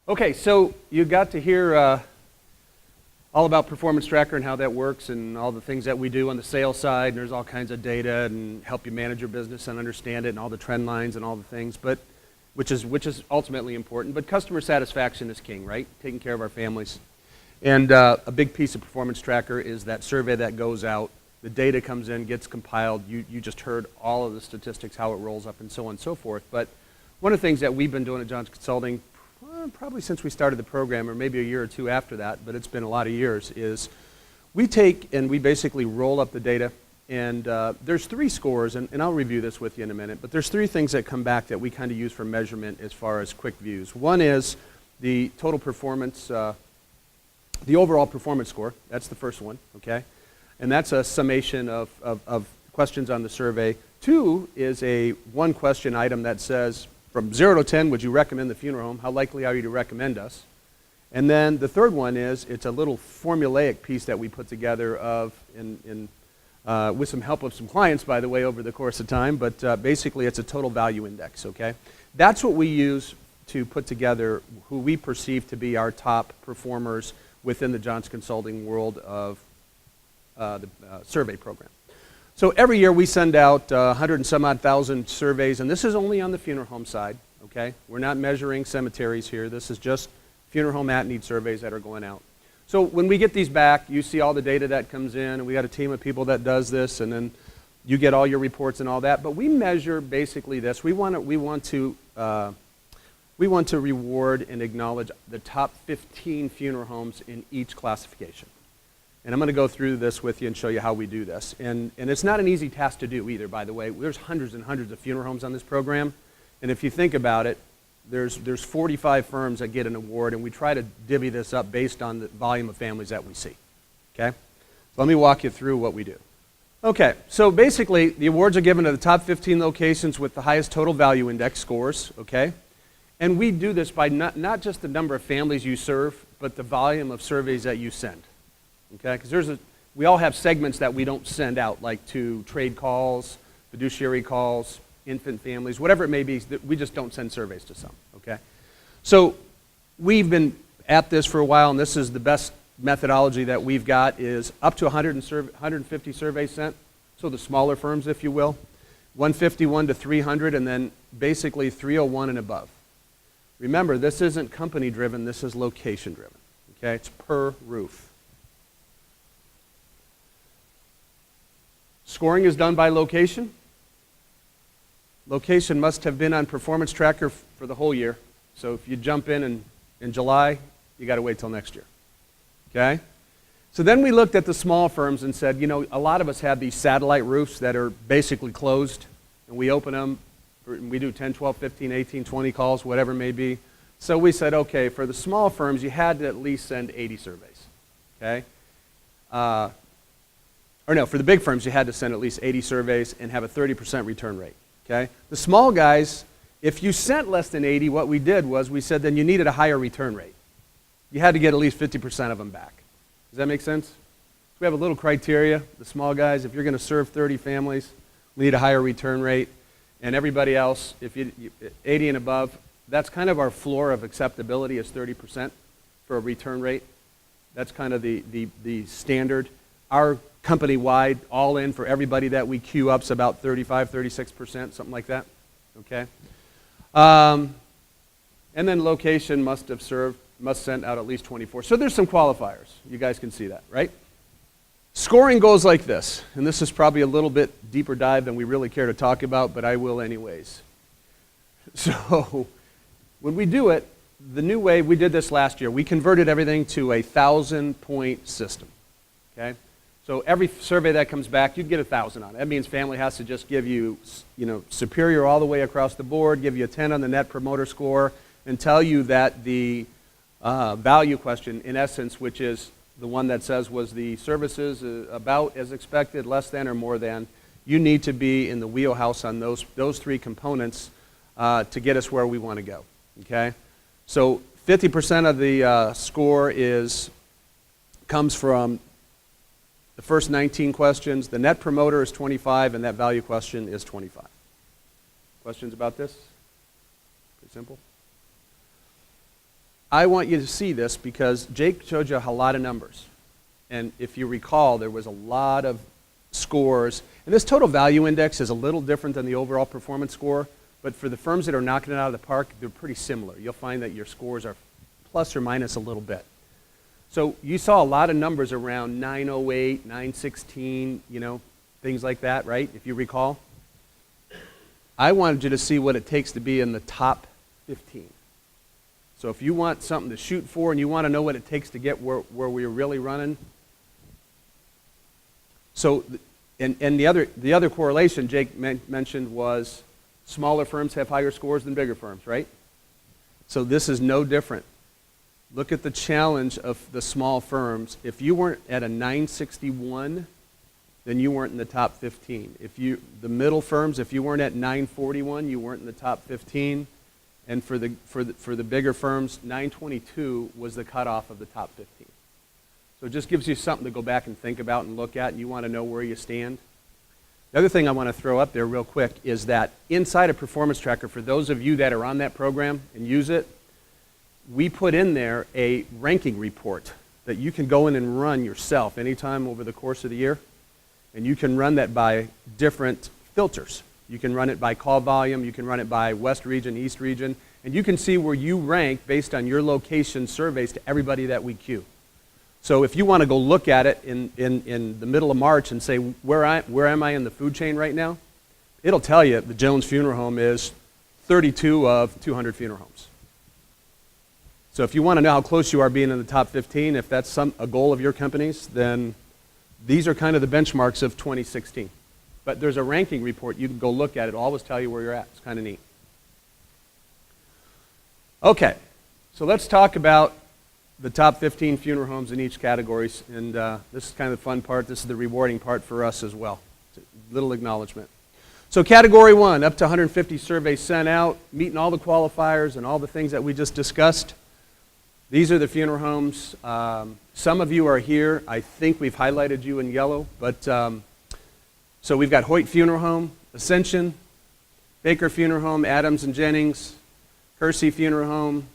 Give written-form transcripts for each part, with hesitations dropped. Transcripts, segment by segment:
Okay, so you got to hear all about Performance Tracker and how that works and all the things that we do on the sales side. And there's all kinds of data and help you manage your business and understand it and all the trend lines and all the things, but which is ultimately important. But customer satisfaction is king, right? Taking care of our families. And a big piece of Performance Tracker is that survey that goes out. The data comes in, gets compiled. You just heard all of the statistics, how it rolls up, and so on and so forth. But one of the things that we've been doing at Johnson Consulting probably since we started the program, or maybe a year or two after that, but it's been a lot of years, is we take and we basically roll up the data, and there's three scores, and I'll review this with you in a minute, but there's three things that come back that we kind of use for measurement as far as quick views. One is the total performance, the overall performance score. That's the first one, okay? And that's a summation of questions on the survey. Two is a one question item that says, from 0 to 10, would you recommend the funeral home? How likely are you to recommend us? And then the third one is, it's a little formulaic piece that we put together with some help of some clients, by the way, over the course of time, but basically it's a total value index, okay? That's what we use to put together who we perceive to be our top performers within the Johnson Consulting world of the survey program. So every year we send out 100 and some odd thousand surveys, and this is only on the funeral home side, okay? We're not measuring cemeteries here. This is just funeral home at-need surveys that are going out. So when we get these back, you see all the data that comes in, and we got a team of people that does this, and then you get all your reports and all that. But we measure basically this. We want to reward and acknowledge the top 15 funeral homes in each classification. And I'm going to go through this with you and show you how we do this. And it's not an easy task to do either, by the way. There's hundreds and hundreds of funeral homes on this program. And if you think about it, there's 45 firms that get an award, and we try to divvy this up based on the volume of families that we see. Okay? So let me walk you through what we do. Okay, so basically the awards are given to the top 15 locations with the highest total value index scores, okay? And we do this by not just the number of families you serve, but the volume of surveys that you send. Okay, because we all have segments that we don't send out, like to trade calls, fiduciary calls, infant families, whatever it may be. We just don't send surveys to some. Okay, so we've been at this for a while, and this is the best methodology that we've got is up to 150 surveys sent. So the smaller firms, if you will, 151 to 300, and then basically 301 and above. Remember, this isn't company driven. This is location driven. Okay, it's per roof. Scoring is done by location. Location must have been on Performance Tracker for the whole year. So if you jump in July, you got to wait till next year. Okay? So then we looked at the small firms and said, you know, a lot of us have these satellite roofs that are basically closed, and we open them, we do 10, 12, 15, 18, 20 calls, whatever it may be. So we said, okay, for the small firms, you had to at least send 80 surveys. Okay? Or no, for the big firms, you had to send at least 80 surveys and have a 30% return rate, okay? The small guys, if you sent less than 80, what we did was we said then you needed a higher return rate. You had to get at least 50% of them back. Does that make sense? So we have a little criteria. The small guys, if you're going to serve 30 families, we need a higher return rate. And everybody else, if you 80 and above, that's kind of our floor of acceptability is 30% for a return rate. That's kind of the standard. Our company-wide, all in for everybody that we queue up is about 35, 36%, something like that, okay? And then location must send out at least 24. So there's some qualifiers. You guys can see that, right? Scoring goes like this, and this is probably a little bit deeper dive than we really care to talk about, but I will anyways. So when we do it, the new way, we did this last year, we converted everything to a 1,000-point system, okay? So every survey that comes back, you'd get 1,000 on it. That means family has to just give you, superior all the way across the board, give you a 10 on the Net Promoter Score, and tell you that the value question, in essence, which is the one that says, was the services about as expected, less than, or more than, you need to be in the wheelhouse on those three components to get us where we want to go, okay? So 50% of the score comes from the first 19 questions. The Net Promoter is 25, and that value question is 25. Questions about this? Pretty simple. I want you to see this because Jake showed you a lot of numbers. And if you recall, there was a lot of scores. And this total value index is a little different than the overall performance score, but for the firms that are knocking it out of the park, they're pretty similar. You'll find that your scores are plus or minus a little bit. So you saw a lot of numbers around 908, 916, things like that, right? If you recall. I wanted you to see what it takes to be in the top 15. So if you want something to shoot for and you want to know what it takes to get where we're really running. So, and the other correlation Jake mentioned was smaller firms have higher scores than bigger firms, right? So this is no different. Look at the challenge of the small firms. If you weren't at a 961, then you weren't in the top 15. The middle firms, if you weren't at 941, you weren't in the top 15. And for the bigger firms, 922 was the cutoff of the top 15. So it just gives you something to go back and think about and look at, and you want to know where you stand. The other thing I want to throw up there real quick is that inside of Performance Tracker, for those of you that are on that program and use it, we put in there a ranking report that you can go in and run yourself anytime over the course of the year. And you can run that by different filters. You can run it by call volume, you can run it by West region, East region, and you can see where you rank based on your location surveys to everybody that we queue. So if you want to go look at it in the middle of March and say, where am I in the food chain right now? It'll tell you the Jones Funeral Home is 32 of 200 funeral homes. So if you want to know how close you are being in the top 15, if that's a goal of your company's, then these are kind of the benchmarks of 2016. But there's a ranking report. You can go look at it. It'll always tell you where you're at. It's kind of neat. Okay, so let's talk about the top 15 funeral homes in each category. And this is kind of the fun part. This is the rewarding part for us as well. It's a little acknowledgement. So category 1, up to 150 surveys sent out, meeting all the qualifiers and all the things that we just discussed. These are the funeral homes. Some of you are here. I think we've highlighted you in yellow, but so we've got Hoyt Funeral Home, Ascension, Baker Funeral Home, Adams and Jennings, Kersey Funeral Home,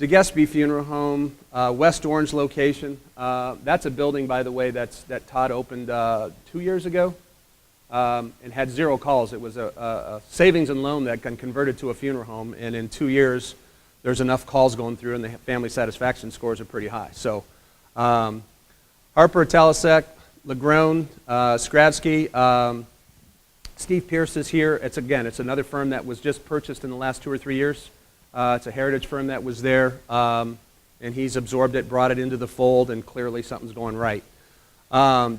DeGespy Funeral Home, West Orange location. That's a building, by the way, that Todd opened 2 years ago and had 0 calls. It was a savings and loan that got converted to a funeral home, and in 2 years, there's enough calls going through, and the family satisfaction scores are pretty high. So Harper, Talasek, Lagrone, Skradsky, Steve Pierce is here. It's another firm that was just purchased in the last 2 or 3 years. It's a heritage firm that was there, and he's absorbed it, brought it into the fold, and clearly something's going right.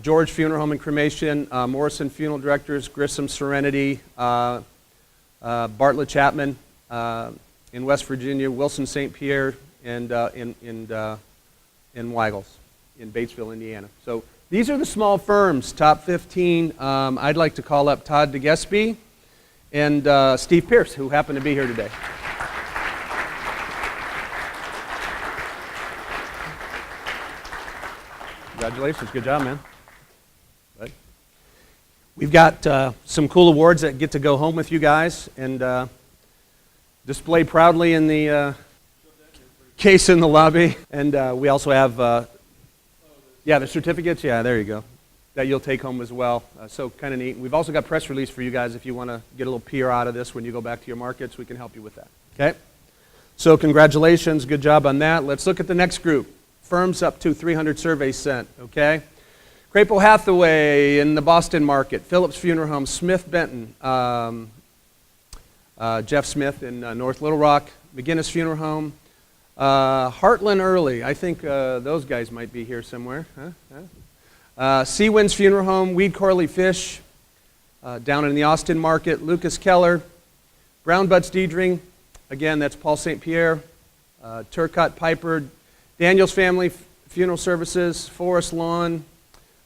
George Funeral Home and Cremation, Morrison Funeral Directors, Grissom Serenity, Bartlett Chapman in West Virginia, Wilson St. Pierre, and in Weigels in Batesville, Indiana. So these are the small firms, top 15. I'd like to call up Todd DeGespy and Steve Pierce, who happen to be here today. Congratulations, good job, man. Good. We've got some cool awards that get to go home with you guys and display proudly in the case in the lobby. And we also have, the certificates. Yeah, there you go. That you'll take home as well. So kind of neat. We've also got press release for you guys if you want to get a little PR out of this when you go back to your markets. We can help you with that. Okay? So congratulations. Good job on that. Let's look at the next group. Firms up to 300 surveys sent. Okay? Crapo Hathaway in the Boston market. Phillips Funeral Home. Smith Benton. Jeff Smith in North Little Rock. McGinnis Funeral Home. Heartland Early. I think those guys might be here somewhere. Seawinds Funeral Home. Weed Corley Fish down in the Austin market. Lucas Keller. Brown Butts Diedring. Again, that's Paul St. Pierre. Turcotte Piper. Daniels Family Funeral Services. Forest Lawn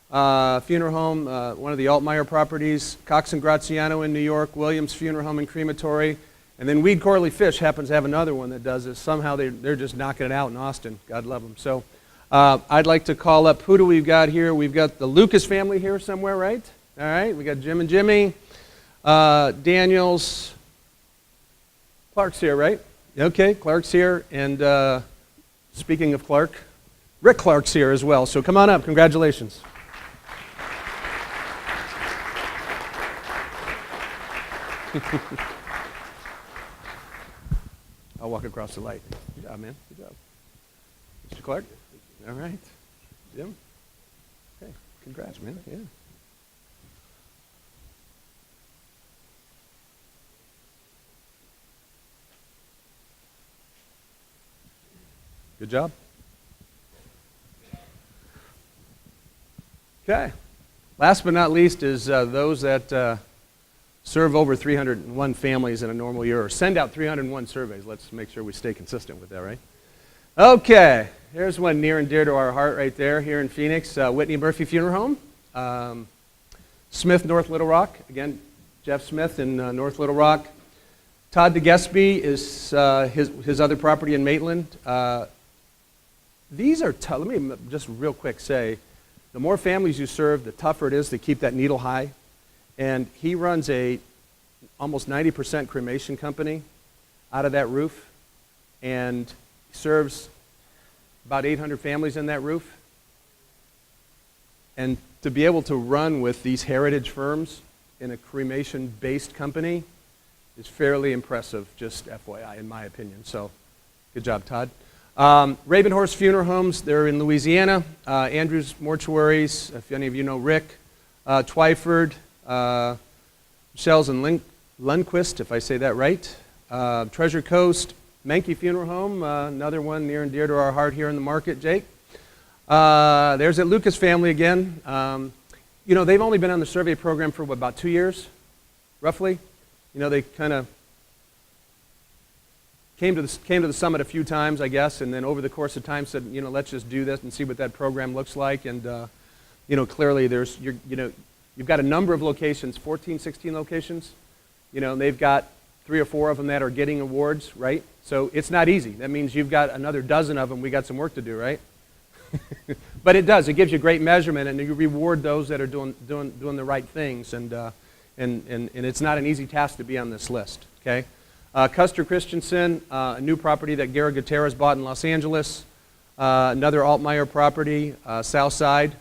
Funeral Home, one of the Altmeyer properties. Cox and Graziano in New York. Williams Funeral Home and Crematory. And then Weed Corley Fish happens to have another one that does this. Somehow they're just knocking it out in Austin. God love them. So I'd like to call up, who do we've got here? We've got the Lucas family here somewhere, right? All right, we got Jim and Jimmy. Daniels. Clark's here, right? Okay, Clark's here. And speaking of Clark, Rick Clark's here as well, so come on up. Congratulations. I'll walk across the light. Good job, man. Good job. Mr. Clark? All right. Jim? Okay. Congrats, man. Yeah. Good job. Okay. Last but not least is those that serve over 301 families in a normal year, or send out 301 surveys. Let's make sure we stay consistent with that, right? Okay. Here's one near and dear to our heart right there here in Phoenix. Whitney Murphy Funeral Home. Smith, North Little Rock. Again, Jeff Smith in North Little Rock. Todd DeGespy is his other property in Maitland. These are tough. Let me just real quick say, the more families you serve, the tougher it is to keep that needle high. And he runs a almost 90% cremation company out of that roof, and serves about 800 families in that roof. And to be able to run with these heritage firms in a cremation-based company is fairly impressive, just FYI, in my opinion. So, good job, Todd. Ravenhorse Funeral Homes, they're in Louisiana. Andrews Mortuaries, if any of you know Rick. Twyford, Michelle's and Lundquist, if I say that right. Treasure Coast, Menke Funeral Home, another one near and dear to our heart here in the market, Jake. There's at Lucas Family again. You know, they've only been on the survey program for what, about 2 years, roughly. You know, they kind of came to the summit a few times, I guess, and then over the course of time said, you know, let's just do this and see what that program looks like. And you know, clearly you've got a number of locations, 14, 16 locations. You know, and they've got 3 or 4 of them that are getting awards, right? So it's not easy. That means you've got another dozen of them. We got some work to do, right? But it does. It gives you great measurement, and you reward those that are doing the right things. And it's not an easy task to be on this list. Okay. Custer Christensen, a new property that Gara Gutierrez bought in Los Angeles. Another Altmeyer property, South Side.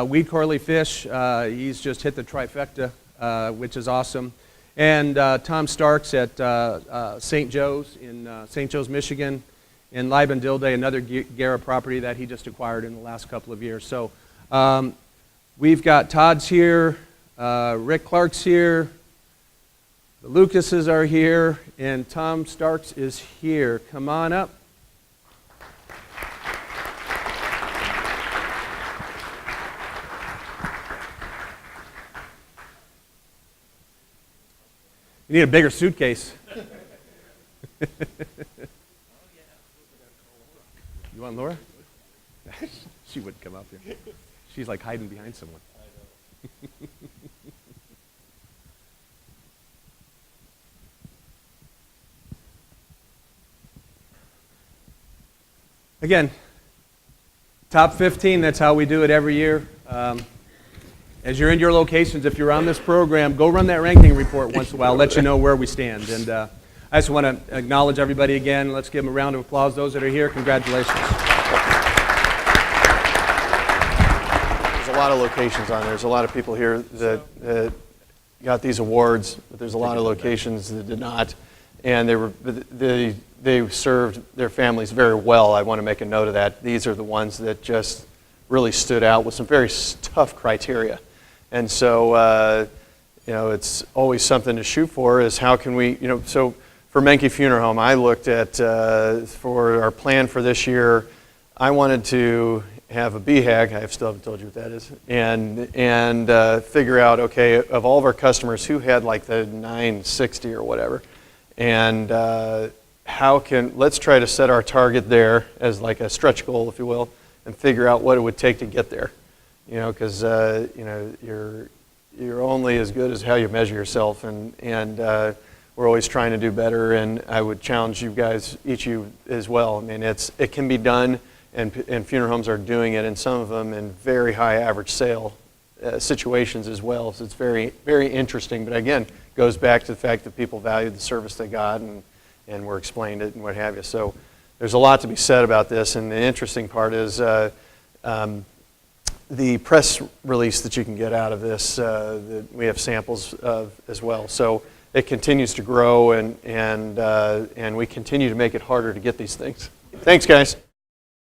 Weed Corley Fish, he's just hit the trifecta, which is awesome. And Tom Starks at St. Joe's in St. Joe's, Michigan. And Liban Dilday, another Gara property that he just acquired in the last couple of years. So we've got Todd's here, Rick Clark's here, the Lucases are here, and Tom Starks is here. Come on up. You need a bigger suitcase. You want Laura? She wouldn't come up here. She's like hiding behind someone. Again, top 15, that's how we do it every year. As you're in your locations, if you're on this program, go run that ranking report once in a while, let you know where we stand. And I just want to acknowledge everybody again. Let's give them a round of applause. Those that are here, congratulations. There's a lot of locations on there. There's a lot of people here that got these awards, but there's a lot of locations that did not. And they served their families very well. I want to make a note of that. These are the ones that just really stood out with some very tough criteria. And so, you know, it's always something to shoot for is how can we, you know, so for Menke Funeral Home, I looked at, for our plan for this year, I wanted to have a BHAG, I still haven't told you what that is, and figure out, okay, of all of our customers, who had like the 960 or whatever, and let's try to set our target there as like a stretch goal, if you will, and figure out what it would take to get there. You know, because you know, you're only as good as how you measure yourself, and we're always trying to do better. And I would challenge you guys, each of you as well. I mean, it can be done, and funeral homes are doing it, and some of them in very high average sale situations as well. So it's very, very interesting. But again, goes back to the fact that people value the service they got, and were explained it and what have you. So there's a lot to be said about this, and the interesting part is the press release that you can get out of this, that we have samples of as well. So it continues to grow, and we continue to make it harder to get these things. Thanks, guys.